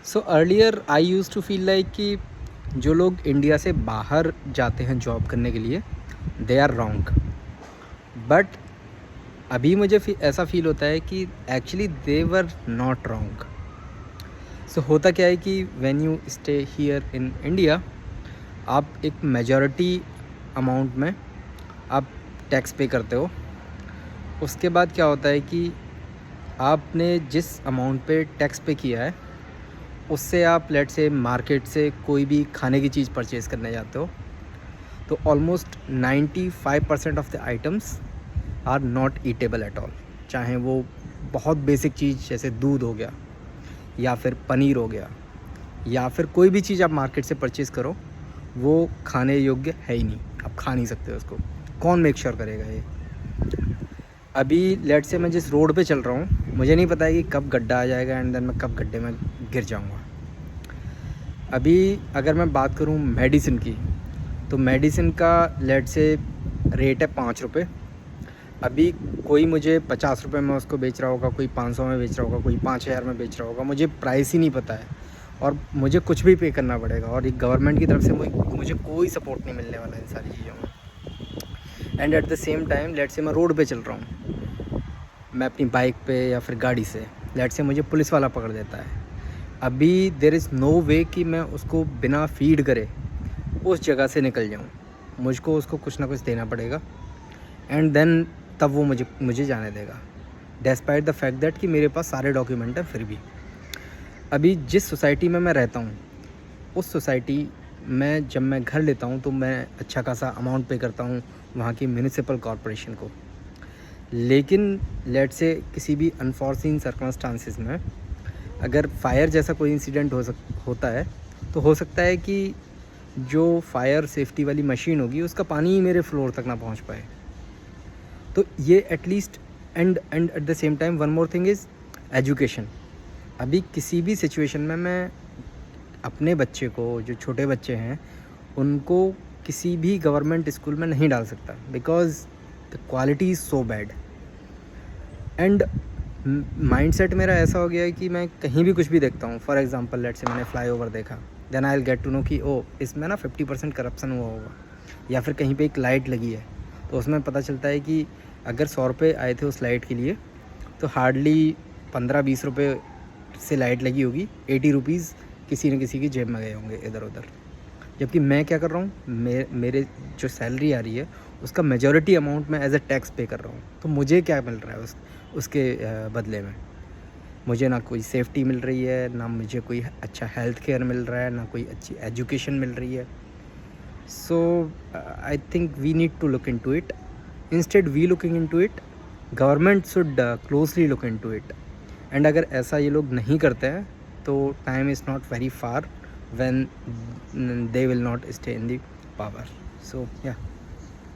So earlier I use to feel like कि जो लोग इंडिया से बाहर जाते हैं जॉब करने के लिए, दे आर रॉन्ग। बट अभी मुझे ऐसा फील होता है कि actually they were not wrong. So होता क्या है कि when you stay here in India, आप एक मेजॉरिटी अमाउंट में आप टैक्स पे करते हो। उसके बाद क्या होता है कि आपने जिस अमाउंट पे टैक्स पे किया है, उससे आप लेट से मार्केट से कोई भी खाने की चीज़ परचेज़ करने जाते हो, तो almost 95% of the items are not eatable at all. चाहे वो बहुत बेसिक चीज़ जैसे दूध हो गया, या फिर पनीर हो गया, या फिर कोई भी चीज़ आप मार्केट से परचेज़ करो, वो खाने योग्य है ही नहीं। आप खा नहीं सकते उसको। कौन मेक श्योर करेगा ये? अभी लेट से मैं जिस रोड पे चल रहा हूँ, मुझे नहीं पता है कि कब गड्ढा आ जाएगा एंड देन मैं कब गड्ढे में गिर जाऊँगा। अभी अगर मैं बात करूँ मेडिसिन की, तो मेडिसिन का लेट से रेट है 5 रुपये। अभी कोई मुझे 50 रुपये में उसको बेच रहा होगा, कोई 500 में बेच रहा होगा, कोई 5000 में बेच रहा होगा। मुझे प्राइस ही नहीं पता है और मुझे कुछ भी पे करना पड़ेगा, और एक गवर्नमेंट की तरफ से मुझे कोई सपोर्ट नहीं मिलने वाला इन सारी चीज़ों में। And at the same time late से मैं रोड पे चल रहा हूँ, मैं अपनी बाइक पे या फिर गाड़ी से, लेट से मुझे पुलिस वाला पकड़ देता है। अभी देयर इज़ नो वे कि मैं उसको बिना फीड करे उस जगह से निकल जाऊँ। मुझको उसको कुछ ना कुछ देना पड़ेगा एंड देन तब वो मुझे जाने देगा, डेस्पाइट द फैक्ट दैट कि मेरे पास सारे डॉक्यूमेंट हैं फिर भी। अभी जिस सोसाइटी में मैं रहता हूँ, उस सोसाइटी में जब मैं घर लेता हूँ तो मैं अच्छा खासा अमाउंट पे करता हूँ वहाँ की म्यूनिसिपल कॉरपोरेशन को। लेकिन लेट से किसी भी अनफॉर्चून सर्कमस्टांसिस में अगर फायर जैसा कोई इंसिडेंट होता है, तो हो सकता है कि जो फायर सेफ्टी वाली मशीन होगी उसका पानी ही मेरे फ्लोर तक ना पहुंच पाए। तो ये at least and at the same time one more thing is education. अभी किसी भी सिचुएशन में मैं अपने बच्चे को, जो छोटे बच्चे हैं, उनको किसी भी गवर्नमेंट स्कूल में नहीं डाल सकता, because the quality is so bad. And mindset मेरा ऐसा हो गया है कि मैं कहीं भी कुछ भी देखता हूँ, फॉर एग्जांपल लेट से मैंने फ्लाईओवर देखा, then I will get to know कि ओ इसमें ना 50% करप्शन हुआ होगा। या फिर कहीं पे एक लाइट लगी है, तो उसमें पता चलता है कि अगर 100 रुपये आए थे उस लाइट के लिए, तो हार्डली 15-20 रुपये से लाइट लगी होगी, 80 रुपीज़ किसी न किसी की जेब में गए होंगे इधर उधर। जबकि मैं क्या कर रहा हूँ, मेरे जो सैलरी आ रही है उसका मेजॉरिटी अमाउंट मैं एज अ टैक्स पे कर रहा हूँ। तो मुझे क्या मिल रहा है उसके बदले में? मुझे ना कोई सेफ्टी मिल रही है, ना मुझे कोई अच्छा हेल्थ केयर मिल रहा है, ना कोई अच्छी एजुकेशन मिल रही है। So I think we need to look into it. Instead we looking into it, government should closely look into it. And अगर ऐसा ये लोग नहीं करते हैं, तो time is not very far when they will not stay in the power. So yeah.